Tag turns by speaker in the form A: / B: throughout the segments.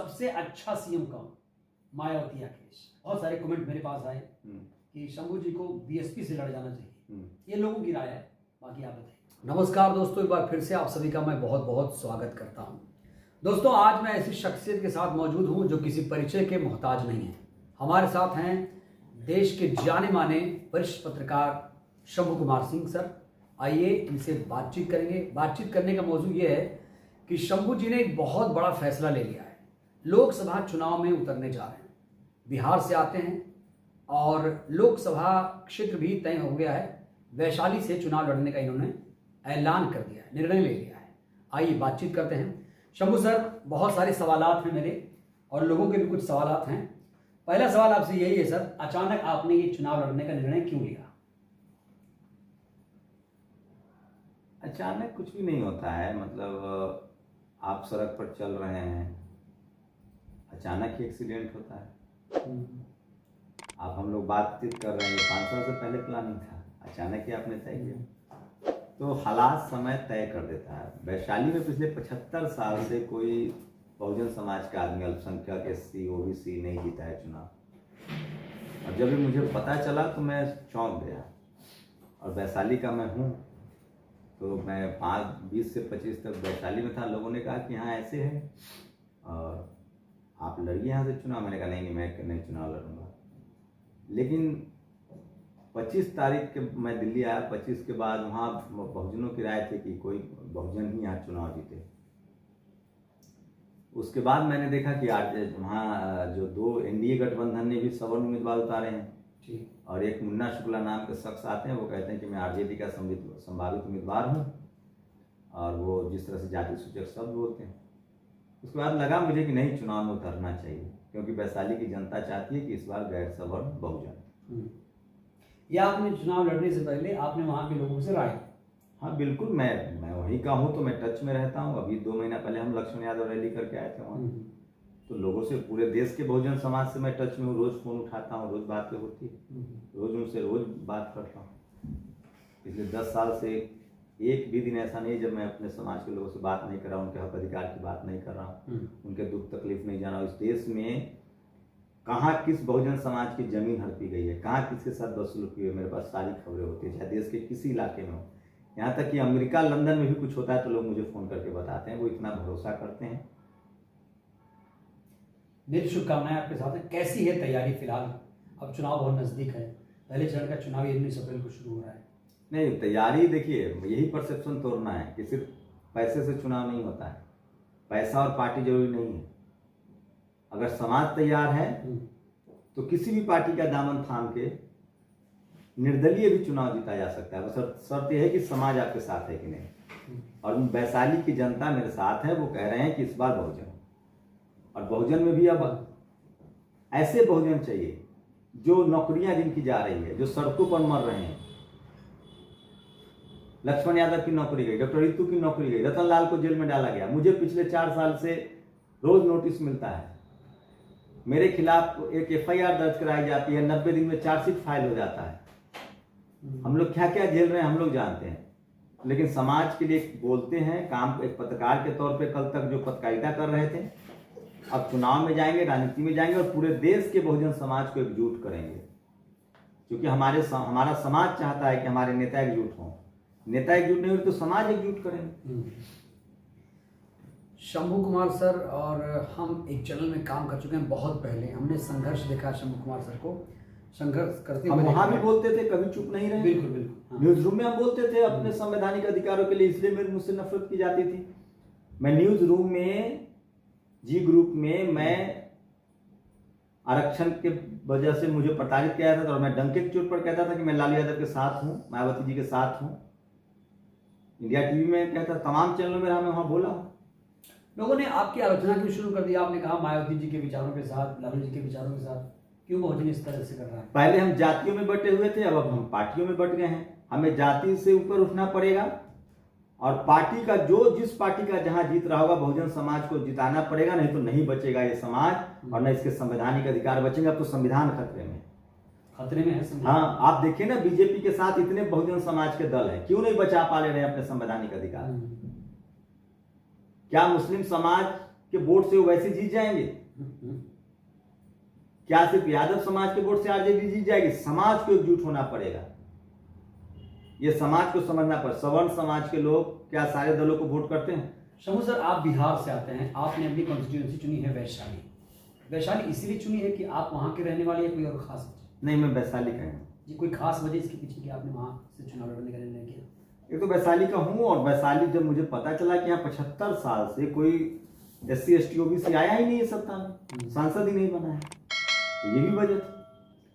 A: सबसे अच्छा सीएम कौन, मायावती या अखिलेश? बहुत सारे कमेंट मेरे पास आए कि शंभू जी को बीएसपी से लड़ जाना चाहिए। ये लोगों की राय है, बाकी आप बताइए। नमस्कार दोस्तों, एक बार फिर से आप सभी का मैं बहुत बहुत स्वागत करता हूं। दोस्तों, आज मैं ऐसी शख्सियत के साथ मौजूद हूं जो किसी परिचय के मोहताज नहीं है। हमारे साथ हैं देश के जाने माने वरिष्ठ पत्रकार शंभू कुमार सिंह सर। आइए इनसे बातचीत करेंगे। बातचीत करने का मौजू ये है कि शंभू जी ने एक बहुत बड़ा फैसला ले लिया है। लोकसभा चुनाव में उतरने जा रहे हैं। बिहार से आते हैं और लोकसभा क्षेत्र भी तय हो गया है। वैशाली से चुनाव लड़ने का इन्होंने ऐलान कर दिया है, निर्णय ले लिया है। आइए बातचीत करते हैं। शंभू सर, बहुत सारे सवालात हैं मेरे और लोगों के भी कुछ सवालात हैं। पहला सवाल आपसे यही है सर, अचानक आपने ये चुनाव लड़ने का निर्णय क्यों लिया?
B: अचानक कुछ भी नहीं होता है। मतलब आप सड़क पर चल रहे हैं, अचानक ही एक्सीडेंट होता है। आप हम लोग बातचीत कर रहे हैं, 5 साल से पहले प्लानिंग था, अचानक ही आपने तय किया। तो हालात समय तय कर देता है। वैशाली में पिछले 75 साल से कोई बहुजन समाज का आदमी, अल्पसंख्यक, SC OBC नहीं जीता है चुनाव। और जब भी मुझे पता चला तो मैं चौंक गया। और वैशाली का मैं हूँ, तो मैं 20 से 25 तक वैशाली में था। लोगों ने कहा कि हाँ ऐसे है और आप लड़िए यहाँ से चुनाव। मैंने कहा नहीं, मैं नहीं चुनाव लड़ूंगा। लेकिन 25 तारीख के मैं दिल्ली आया। 25 के बाद वहाँ बहुजनों की राय थी कि कोई बहुजन ही यहाँ चुनाव जीते। उसके बाद मैंने देखा कि आज वहाँ जो 2 NDA गठबंधन ने भी सवर्ण उम्मीदवार उतारे हैं और एक मुन्ना शुक्ला नाम के शख्स आते हैं। वो कहते हैं कि मैं RJD का संभावित उम्मीदवार हूँ और वो जिस तरह से जाति सूचक शब्द बोलते हैं। उसके बाद लगा मुझे कि नहीं, चुनाव में उतरना चाहिए, क्योंकि वैशाली की जनता चाहती है कि इस बार गैर सवर्ण बहुजन।
A: या आपने चुनाव लड़ने से पहले आपने वहाँ के लोगों से राय?
B: हाँ बिल्कुल, मैं वहीं का हूँ तो मैं टच में रहता हूँ। अभी 2 महीना पहले हम लक्ष्मण यादव रैली करके आए थे वहाँ। तो लोगों से, पूरे देश के बहुजन समाज से मैं टच में हूँ। रोज फोन उठाता हूँ, रोज बातें होती है, रोज उनसे रोज बात करता हूँ। पिछले 10 साल से एक भी दिन ऐसा नहीं जब मैं अपने समाज के लोगों से बात नहीं कर रहा हूँ, उनके हक अधिकार की बात नहीं कर रहा हूँ, उनके दुख तकलीफ नहीं जाना। इस देश में कहाँ किस बहुजन समाज की जमीन हड़पी गई है, कहाँ किसके साथ बदसलूकी हुई है, मेरे पास सारी खबरें होती है, चाहे देश के किसी इलाके में हो। यहाँ तक कि अमेरिका, लंदन में भी कुछ होता है तो लोग मुझे फ़ोन करके बताते हैं। वो इतना भरोसा करते हैं।
A: मेरी शुभकामनाएं आपके साथ है। कैसी है तैयारी फिलहाल? अब चुनाव बहुत नज़दीक है, पहले चरण का चुनाव 19 अप्रैल को शुरू हो रहा है।
B: नहीं, तैयारी देखिए, यही परसेप्शन तोड़ना है कि सिर्फ पैसे से चुनाव नहीं होता है। पैसा और पार्टी जरूरी नहीं है। अगर समाज तैयार है तो किसी भी पार्टी का दामन थाम के निर्दलीय भी चुनाव जीता जा सकता है। बस शर्त यह है कि समाज आपके साथ है कि नहीं। और वैशाली की जनता मेरे साथ है। वो कह रहे हैं कि इस बार बहुजन, और बहुजन में भी अब ऐसे बहुजन चाहिए जो नौकरियां जिनकी जा रही है, जो सड़कों पर मर रहे हैं। लक्ष्मण यादव की नौकरी गई, डॉक्टर रितु की नौकरी गई, रतन लाल को जेल में डाला गया। मुझे पिछले 4 साल से रोज नोटिस मिलता है। मेरे खिलाफ एक FIR दर्ज कराई जाती है, 90 दिन में चार्जशीट फाइल हो जाता है। हम लोग क्या क्या झेल रहे हैं हम लोग जानते हैं। लेकिन समाज के लिए बोलते हैं, काम एक पत्रकार के तौर पे कल तक जो पत्रकारिता कर रहे थे, अब चुनाव में जाएंगे, राजनीति में जाएंगे और पूरे देश के बहुजन समाज को एकजुट करेंगे। क्योंकि हमारा समाज चाहता है कि हमारे नेता एकजुट हों। नेता एकजुट नहीं हो तो समाज एकजुट करेंगे।
A: शंभू कुमार सर और हम एक चैनल में काम कर चुके हैं बहुत पहले। हमने संघर्ष देखा शंभू कुमार सर को संघर्ष करते हुए।
B: हम वहाँ भी बोलते थे, कभी चुप नहीं रहे।
A: बिल्कुल बिल्कुल।
B: न्यूज रूम में हम बोलते थे अपने संवैधानिक अधिकारों के लिए, इसलिए मेरी मुझसे नफरत की जाती थी। मैं न्यूज रूम में, जी ग्रुप में, मैं आरक्षण के वजह से मुझे प्रताड़ित किया जाता था और मैं डंके की चोट पर कहता था कि मैं लालू यादव के साथ हूँ, मायावती जी के साथ हूँ। इंडिया टीवी में कहता, तमाम चैनलों में मैं वहाँ बोला।
A: लोगों ने आपकी आलोचना क्यों शुरू कर दिया? आपने कहा मायावती जी के विचारों के साथ, लालू जी के विचारों के साथ, क्यों बहुजन इस तरह से कर रहा है?
B: पहले हम जातियों में बटे हुए थे, अब हम पार्टियों में बट गए हैं। हमें जाति से ऊपर उठना पड़ेगा और पार्टी का जिस पार्टी का जहां जीत रहा होगा, बहुजन समाज को जिताना पड़ेगा, नहीं तो नहीं बचेगा ये समाज और न इसके संवैधानिक अधिकार बचेंगे। अब तो संविधान खतरे में
A: है।
B: हाँ, आप देखिए ना, बीजेपी के साथ इतने बहुजन समाज के दल हैं, क्यों नहीं बचा पा ले रहे हैं अपने संवैधानिक अधिकार? क्या मुस्लिम समाज कि वोट से वो वैसे जीत जाएंगे? क्या सिर्फ यादव समाज के वोट से आरजेडी जीत जाएगी? समाज को एकजुट होना पड़ेगा, ये समाज को समझना पड़ेगा। सवर्ण समाज के लोग क्या सारे दलों को वोट करते हैं?
A: शंभू सर, आप बिहार से आते हैं, आपने अपनी कॉन्स्टिट्यूंसी चुनी है वैशाली। वैशाली इसलिए चुनी है कि आप वहाँ के रहने वाले, या कोई और खास वजह?
B: नहीं, मैं वैशाली का हूँ
A: जी, कोई खास वजह इसके पीछे कि आपने वहाँ से चुनाव लड़ने का निर्णय किया?
B: एक तो वैशाली का हूँ, और वैशाली जब मुझे पता चला कि यहाँ 75 साल से कोई SC ST OBC आया ही नहीं है सत्ता में, सांसद ही नहीं बना है, तो ये भी वजह थी।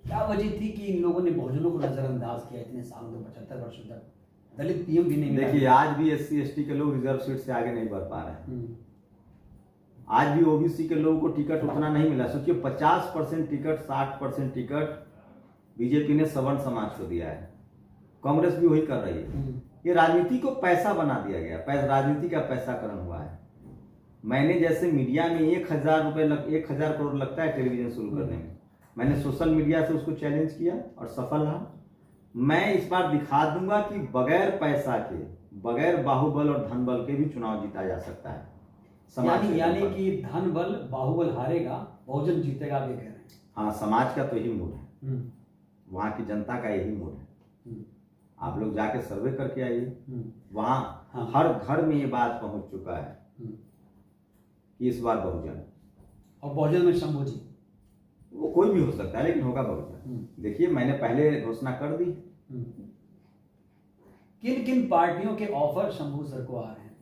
A: क्या वजह थी कि इन लोगों ने बहुजनों को नजरअंदाज किया इतने सालों तक, 75 वर्षों तक? दलित PM भी नहीं मिला।
B: देखिए, आज भी SC ST के लोग रिजर्व सीट से आगे नहीं बढ़ पा रहे हैं। आज भी OBC के लोगों को टिकट उतना नहीं मिला। सोचिए, 50% टिकट, 60% टिकट बीजेपी ने सवर्ण समाज को दिया है, कांग्रेस भी वही कर रही है। ये राजनीति को पैसा बना दिया गया, राजनीति का पैसाकरण हुआ है। मैंने जैसे मीडिया में 1,000 करोड़ लगता है टेलीविजन शुरू करने में, मैंने सोशल मीडिया से उसको चैलेंज किया और सफल रहा। मैं इस बार दिखा दूंगा कि बगैर पैसा के, बगैर बाहुबल और धनबल के भी चुनाव जीता जा सकता है।
A: यानी कि धनबल बाहुबल हारेगा, बहुजन जीतेगा, आप ये कह रहे हैं?
B: हाँ, समाज का तो यही मूड है, वहाँ की जनता का यही मूड है। आप लोग जाके सर्वे करके आइए, वहाँ हर घर में ये बात पहुंच चुका है कि इस बार बहुजन,
A: और बहुजन में शंभू जी,
B: वो कोई भी हो सकता है लेकिन होगा बहुजन। देखिए, मैंने पहले घोषणा कर दी।
A: किन किन पार्टियों के ऑफर शंभू सर को आ रहे हैं?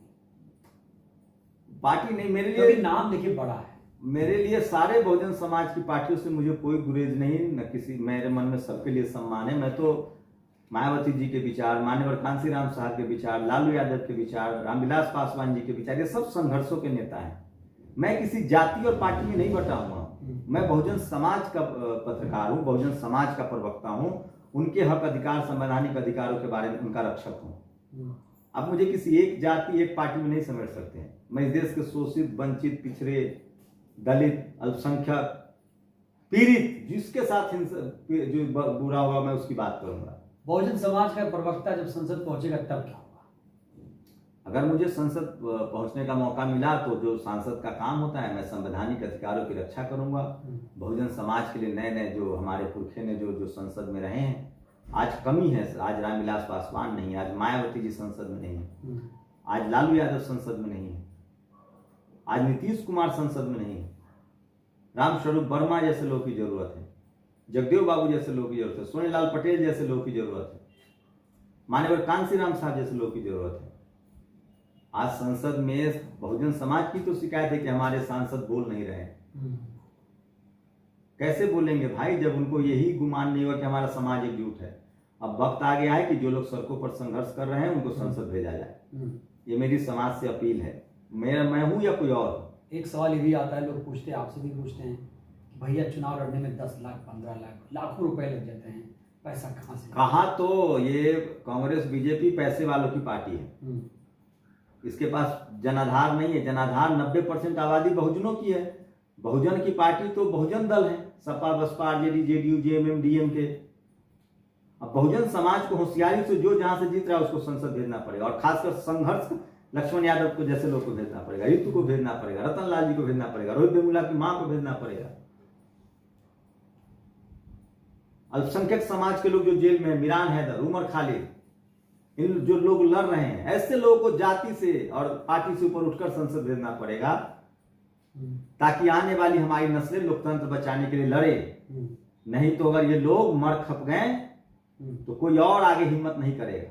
B: पार्टी नहीं, मेरे
A: लिए
B: नाम
A: देखिए बड़ा है,
B: मेरे लिए सारे बहुजन समाज की पार्टियों से मुझे कोई गुरेज नहीं, न किसी, मेरे मन में सबके लिए सम्मान है। मैं तो मायावती जी के विचार, मान्यवर कांसीराम साहब के विचार, लालू यादव के विचार, रामविलास पासवान जी के विचार, ये सब संघर्षों के नेता हैं। मैं किसी जाति और पार्टी में नहीं बटा हुआ हूँ। मैं बहुजन समाज का पत्रकार हूँ, बहुजन समाज का प्रवक्ता हूँ, उनके हक अधिकार, संवैधानिक अधिकारों के बारे में उनका रक्षक हूँ। आप मुझे किसी एक जाति, एक पार्टी में नहीं समेट सकते हैं। मैं इस देश के शोषित, वंचित, पिछड़े, दलित, अल्पसंख्यक, पीड़ित, जिसके साथ जो बुरा होगा मैं उसकी बात करूंगा।
A: बहुजन समाज का प्रवक्ता जब संसद पहुंचेगा तब क्या होगा?
B: अगर मुझे संसद पहुंचने का मौका मिला तो जो सांसद का काम होता है, मैं संवैधानिक अधिकारों की रक्षा करूंगा। बहुजन समाज के लिए नए नए जो हमारे पुरखे ने जो संसद में रहे हैं, आज कमी है। आज रामविलास पासवान नहीं, आज मायावती जी संसद में नहीं है, आज लालू यादव संसद में नहीं है, आज नीतीश कुमार संसद में नहीं है। रामस्वरूप वर्मा जैसे लोग की जरूरत है, जगदेव बाबू जैसे लोग की जरूरत है, सोनीलाल पटेल जैसे लोग की जरूरत है, मान्यवर कांसीराम साहब जैसे लोग की जरूरत है। आज संसद में बहुजन समाज की तो शिकायत है कि हमारे सांसद बोल नहीं रहे। कैसे बोलेंगे भाई, जब उनको यही गुमान नहीं हुआ कि हमारा समाज एकजुट है। अब वक्त आ गया है कि जो लोग सड़कों पर संघर्ष कर रहे हैं उनको संसद भेजा जाए। ये मेरी समाज से अपील है, मैं हूं या कोई और।
A: एक सवाल ये भी आता है, लोग पूछते हैं, आपसे भी पूछते हैं कि भैया चुनाव लड़ने में 10 लाख 15 लाख लाखों रुपए लग जाते हैं, पैसा कहाँ से?
B: कहा तो ये कांग्रेस बीजेपी पैसे वालों की पार्टी है, इसके पास जनाधार नहीं है। जनाधार 90% आबादी बहुजनों की है। बहुजन की पार्टी तो बहुजन दल है, Sapa, Basapa, RJD, JDU, JMM, DMK. अब बहुजन समाज को होशियारी से जो जहां से जीत रहा है उसको संसद भेजना पड़ेगा, और खासकर संघर्ष लक्ष्मण यादव को जैसे लोग को भेजना पड़ेगा, ऋतु को भेजना पड़ेगा, रतन लाल जी को भेजना पड़ेगा, रोहित वेमुला की मां को भेजना पड़ेगा। अल्पसंख्यक समाज के लोग जो जेल में, मिरान हैदर, उमर खालिद, इन जो लोग लड़ रहे हैं, ऐसे लोगों को जाति से और पार्टी से ऊपर उठकर संसद भेजना पड़ेगा, ताकि आने वाली हमारी नस्लें लोकतंत्र बचाने के लिए लड़े। नहीं तो अगर ये लोग मर खप गए तो कोई और आगे हिम्मत नहीं करेगा।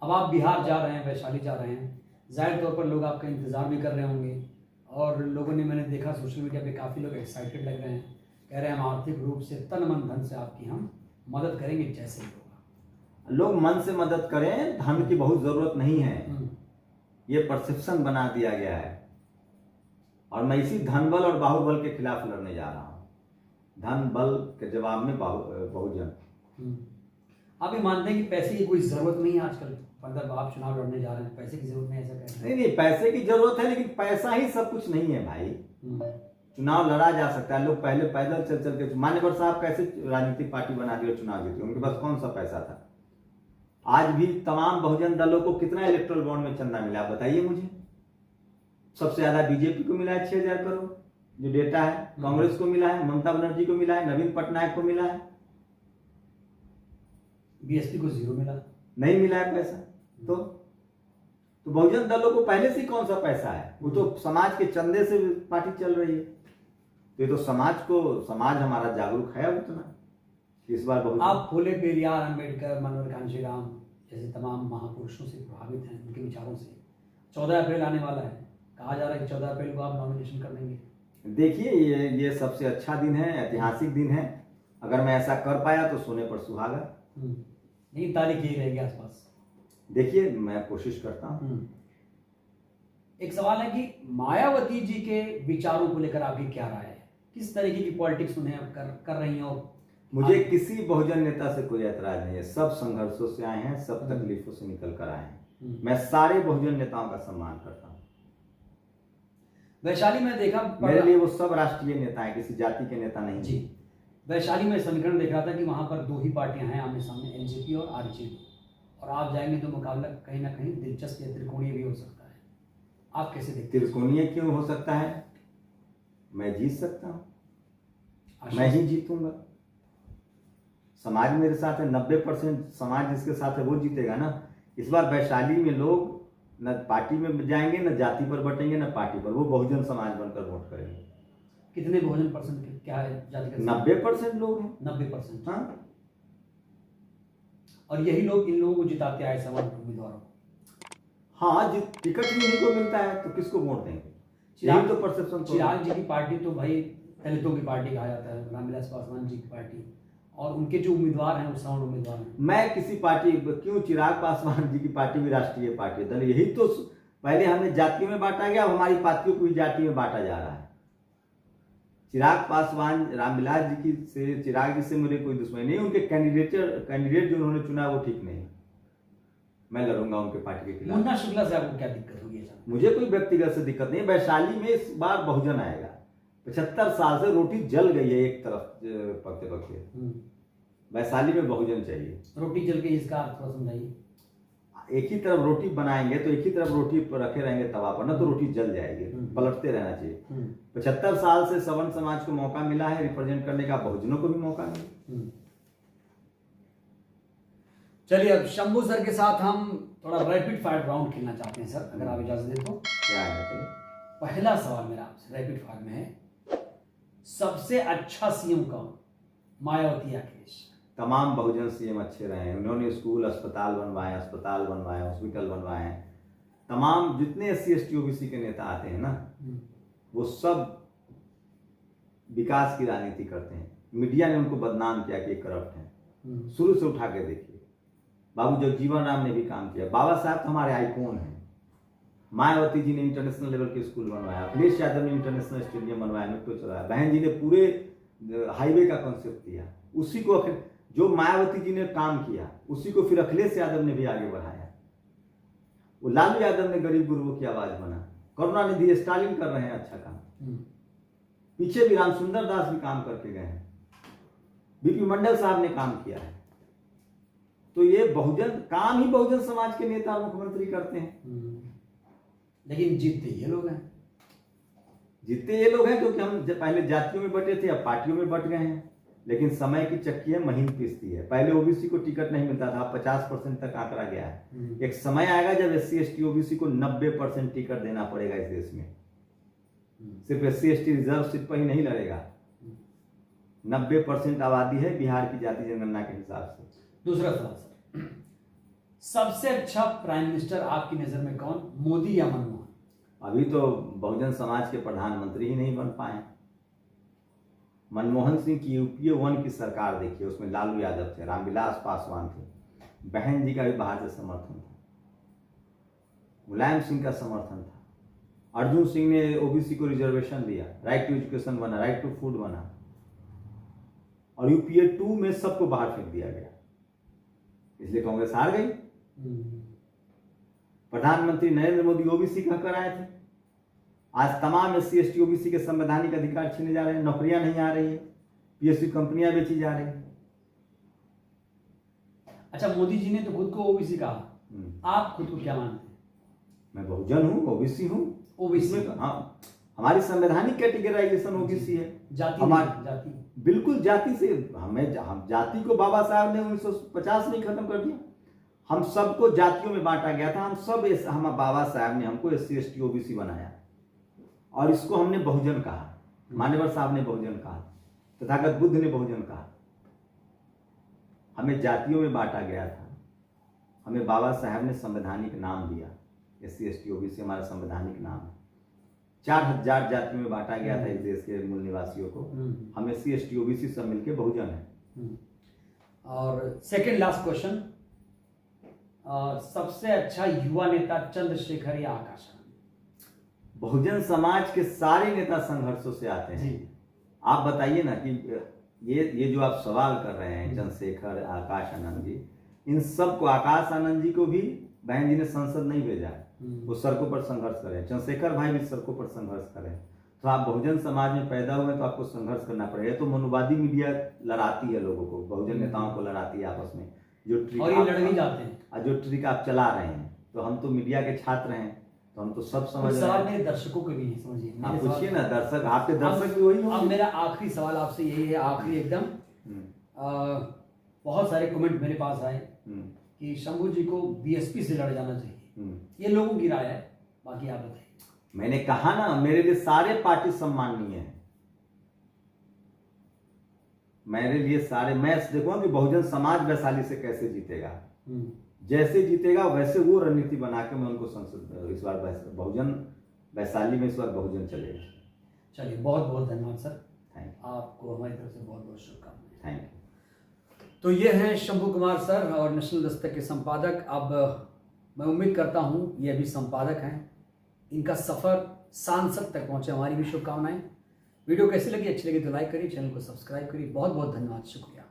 A: अब आप बिहार जा रहे हैं, वैशाली जा रहे हैं, जाहिर तौर पर लोग आपका इंतजार भी कर रहे होंगे, और लोगों ने, मैंने देखा सोशल मीडिया पे काफ़ी लोग एक्साइटेड लग रहे हैं, कह रहे हैं हम आर्थिक रूप से, तन मन धन से आपकी हम मदद करेंगे। जैसे
B: लोग मन से मदद करें, धन की बहुत जरूरत नहीं है, ये परसेप्शन बना दिया गया है। और मैं इसी धनबल और बाहुबल के खिलाफ लड़ने जा रहा हूँ। धन बल के जवाब में बहुजन।
A: आप ये मानते हैं कि पैसे की कोई जरूरत नहीं है आजकल? मतलब आप चुनाव लड़ने जा रहे हैं, पैसे की जरूरत नहीं, ऐसा कहते हैं?
B: नहीं, पैसे की जरूरत है, लेकिन पैसा ही सब कुछ नहीं है भाई। चुनाव लड़ा जा सकता है। लोग पहले पैदल चल चल के, मान्यवर साहब कैसे राजनीतिक पार्टी बना दी और चुनाव जीते, उनके पास कौन सा पैसा था? आज भी तमाम बहुजन दलों को कितना इलेक्ट्रल बॉन्ड में चंदा मिला, बताइए मुझे। सबसे ज्यादा बीजेपी को मिला है 6,000 करोड़, जो डेटा है। कांग्रेस को मिला है, ममता बनर्जी को मिला है, नवीन पटनायक को मिला है।
A: बीएसपी को 0 मिला,
B: नहीं मिला है पैसा। तो बहुजन दलों को पहले से कौन सा पैसा है? वो तो समाज के चंदे से पार्टी चल रही है। तो ये तो समाज हमारा जागरूक है उतना। इस बार बहुत
A: आप फूले पेरियार, अंबेडकर, मनोहर कांशीराम जैसे तमाम महापुरुषों से प्रभावित हैं, उनके विचारों से। 14 अप्रैल आने वाला है, कहा जा रहा है कि 14 अप्रैल को आप नॉमिनेशन कर देंगे।
B: देखिए, ये सबसे अच्छा दिन है, ऐतिहासिक दिन है। अगर मैं ऐसा कर पाया तो सोने पर सुहागा।
A: नहीं, तारीख यही रहेगी आसपास।
B: देखिए, मैं कोशिश करता हूँ।
A: एक सवाल है कि मायावती जी के विचारों को लेकर आपकी क्या राय है? किस तरीके की पॉलिटिक्स उन्हें कर रही हो?
B: मुझे किसी बहुजन नेता से कोई ऐतराज नहीं है। सब संघर्षों से आए हैं, सब तकलीफों से निकल कर आए हैं। मैं सारे बहुजन नेताओं का सम्मान करता हूँ।
A: वैशाली में देखा,
B: मेरे लिए वो सब राष्ट्रीय नेता हैं, किसी जाति के नेता नहीं
A: जी। वैशाली में समीकरण देख रहा था कि वहां पर 2 ही पार्टियां हैं आमने सामने, एलजेपी और आरजेडी, और आप जाएंगे तो मुकाबला कहीं ना कहीं दिलचस्प या त्रिकोणीय भी हो सकता है। आप कैसे देखते हैं?
B: त्रिकोणीय क्यों हो सकता है? मैं जीत सकता हूँ, मैं ही जीतूंगा। समाज मेरे साथ है, 90% समाज जिसके साथ है वो जीतेगा ना। इस बार वैशाली में लोग न पार्टी में जाएंगे, न जाति पर बटेंगे, न पार्टी पर। वो बहुजन समाज बनकर वोट करेंगे।
A: कितने बहुजन परसेंट क्या है जाति का?
B: 90% लोग हैं।
A: 90%।
B: हाँ,
A: और यही लोग इन लोगों को जिताते आए समाज उम्मीदवारों को।
B: हाँ, टिकट ही उन्हीं को मिलता है तो किसको वोट देंगे? यही तो परसेप्शन।
A: चिराग जी की पार्टी तो भाई दलितों की पार्टी कहा जाता है, रामविलास पासवान जी की पार्टी, और उनके जो उम्मीदवार हैं वो श्रवण उम्मीदवार हैं।
B: मैं किसी पार्टी क्यों? चिराग पासवान जी की पार्टी भी राष्ट्रीय पार्टी है। दल यही तो पहले हमें जातियों में बांटा गया, अब हमारी पार्टियों को भी जाति में बांटा जा रहा है। चिराग पासवान, रामविलास जी की से, चिराग जी से मुझे कोई दुश्मनी नहीं। उनके कैंडिडेट जो उन्होंने चुना वो ठीक नहीं। मैं लड़ूंगा उनके पार्टी के खिलाफ।
A: मुन्ना शुक्ला से आपको क्या दिक्कत होगी?
B: मुझे कोई व्यक्तिगत से दिक्कत नहीं। वैशाली में इस बार बहुजन आएगा। 75 साल से रोटी जल गई है एक तरफ पकते पकते। वैशाली में बहुजन चाहिए। रोटी
A: जल गई, इसका अर्थ थोड़ा समझाइए।
B: एक ही तरफ रोटी बनाएंगे तो एक ही तरफ रोटी रखे रहेंगे तवा पर, ना तो रोटी जल जाएगी। पलटते रहना चाहिए। 75 साल से सवर्ण समाज को मौका मिला है रिप्रेजेंट करने का, बहुजनों को भी मौका मिला।
A: चलिए, अब शंभू सर के साथ हम थोड़ा रैपिड फायर राउंड खेलना चाहते हैं सर, अगर आप इजाजत दें तो।
B: क्या है?
A: पहला सवाल मेरा आपसे रैपिड फायर में है, सबसे अच्छा सीएम कौन? मायावती या अखिलेश?
B: तमाम बहुजन सीएम अच्छे रहे हैं। उन्होंने स्कूल, अस्पताल बनवाए, हॉस्पिटल बनवाए हैं। तमाम जितने SC ST OBC के नेता आते हैं ना, वो सब विकास की राजनीति करते हैं। मीडिया ने उनको बदनाम किया कि करप्ट हैं। शुरू से उठा के देखिए, बाबू जगजीवन राम ने भी काम किया। बाबा साहब तो हमारे आइकॉन हैं। मायावती जी ने इंटरनेशनल लेवल के स्कूल बनवाया, अखिलेश यादव ने इंटरनेशनल स्टेडियम बनवाया, मेट्रो चलाया, बहन जी ने पूरे हाईवे का कॉन्सेप्ट दिया। उसी को जो मायावती जी ने काम किया उसी को फिर अखिलेश यादव ने भी आगे बढ़ाया। वो लालू यादव ने गरीब गुरुओं की आवाज बना। करुणानिधि, स्टालिन कर रहे हैं अच्छा काम। पीछे भी रामसुंदर दास भी काम करके गए हैं। बीपी मंडल साहब ने काम किया है। तो ये बहुजन काम ही बहुजन समाज के नेता और मुख्यमंत्री करते हैं।
A: लेकिन जीतते ये लोग हैं।
B: जीतते ये लोग हैं क्योंकि हम पहले जातियों में बटे थे, अब पार्टियों में बट गए हैं। लेकिन समय की चक्की है, महीन पीसती है। पहले ओबीसी को टिकट नहीं मिलता था, 50% तक आंकड़ा गया है। एक समय आएगा जब SC ST OBC को 90% टिकट देना पड़ेगा इस देश में। सिर्फ SC ST रिजर्व सीट पर ही नहीं लड़ेगा। 90% आबादी है बिहार की जाति जनगणना के हिसाब से।
A: दूसरा सवाल सर, सबसे अच्छा प्राइम मिनिस्टर आपकी नजर में कौन, मोदी या मनमोहन?
B: अभी तो बहुजन समाज के प्रधानमंत्री ही नहीं बन पाए। मनमोहन सिंह की UPA 1 की सरकार देखिए, उसमें लालू यादव थे, रामविलास पासवान थे, बहन जी का भी बाहर से समर्थन था, मुलायम सिंह का समर्थन था, अर्जुन सिंह ने OBC को रिजर्वेशन दिया, राइट टू एजुकेशन बना, राइट टू फूड बना, और UPA 2 में सबको बाहर फेंक दिया गया। इसलिए कांग्रेस हार गई। प्रधानमंत्री नरेंद्र मोदी OBC कहकर आए थे। आज तमाम SC ST OBC के संवैधानिक अधिकार छीने जा रहे हैं, नौकरियां नहीं आ रही है, PSU कंपनियां बेची जा रही हैं।
A: अच्छा, मोदी जी ने तो खुद को OBC कहा, आप खुद को क्या मानते हैं?
B: मैं बहुजन हूँ, OBC हूँ।
A: ओबीसी
B: इसमें हाँ, हमारी संवैधानिक कैटेगराइजेशन ओबीसी है।
A: जाति
B: हमारी
A: जाति
B: बिल्कुल जाति से हम जाति को बाबा साहब ने 1950 में खत्म कर दिया। हम सबको जातियों में बांटा गया था। हम बाबा साहब ने हमको SC ST OBC बनाया और इसको हमने बहुजन कहा। मान्यवर साहब ने बहुजन कहा, तथागत बुद्ध ने बहुजन कहा। हमें जातियों में बांटा गया था। हमें बाबा साहब ने संवैधानिक नाम दिया। SC ST OBC हमारा संवैधानिक नाम है। 4000 जातियों में बांटा गया था इस देश के मूल निवासियों को। हम SC ST OBC सब मिलके बहुजन है।
A: और सेकंड लास्ट क्वेश्चन, सबसे अच्छा युवा नेता चंद्रशेखर या आकाश आनंद?
B: बहुजन समाज के सारे नेता संघर्षों से आते हैं। आप बताइए ना कि ये जो आप सवाल कर रहे हैं, चंद्रशेखर, आकाश आनंद जी, इन सबको, आकाश आनंद जी को भी बहन जी ने संसद नहीं भेजा है। वो सड़कों पर संघर्ष करें। चंद्रशेखर भाई भी सड़कों पर संघर्ष करें। तो आप बहुजन समाज में पैदा हुए तो आपको संघर्ष करना पड़ेगा। तो मनुवादी मीडिया लड़ाती है लोगों को, बहुजन नेताओं को लड़ाती है आपस में। जो ट्रिक
A: और ये लड़ भी जाते हैं।
B: जो ट्रिक आप चला रहे हैं, तो हम तो मीडिया के छात्र हैं, तो हम तो सब समझ रहे हैं।
A: मेरे दर्शकों के भी नहीं समझिए।
B: आप पूछिए ना, दर्शक, आपके दर्शक भी वही होंगे।
A: अब मेरा आखिरी सवाल आपसे यही है, आखिरी एकदम। बहुत सारे कमेंट मेरे पास आए कि शंभू जी को बीएसपी से लड़ जाना चाहिए। ये लोगों की राय है, बाकी आप बताइए।
B: मैंने कहा ना, मेरे लिए सारे पार्टी सम्माननीय है। मेरे लिए सारे, मैं देखूंगा कि बहुजन समाज वैशाली से कैसे जीतेगा। जैसे जीतेगा वैसे वो रणनीति बना के मैं उनको संसद, इस बार बहुजन वैशाली में इस बार बहुजन चलेगा।
A: चलिए, बहुत बहुत धन्यवाद सर।
B: Thank you.
A: आपको हमारी तरफ से बहुत बहुत शुभकामनाएं।
B: Thank you.
A: तो ये हैं शंभू कुमार सर और नेशनल दस्तक के संपादक। अब मैं उम्मीद करता हूँ ये अभी संपादक हैं, इनका सफ़र सांसद तक पहुँचे। हमारी भी शुभकामनाएं। वीडियो कैसी लगी? अच्छी लगी तो लाइक करिए, चैनल को सब्सक्राइब करिए। बहुत बहुत धन्यवाद, शुक्रिया।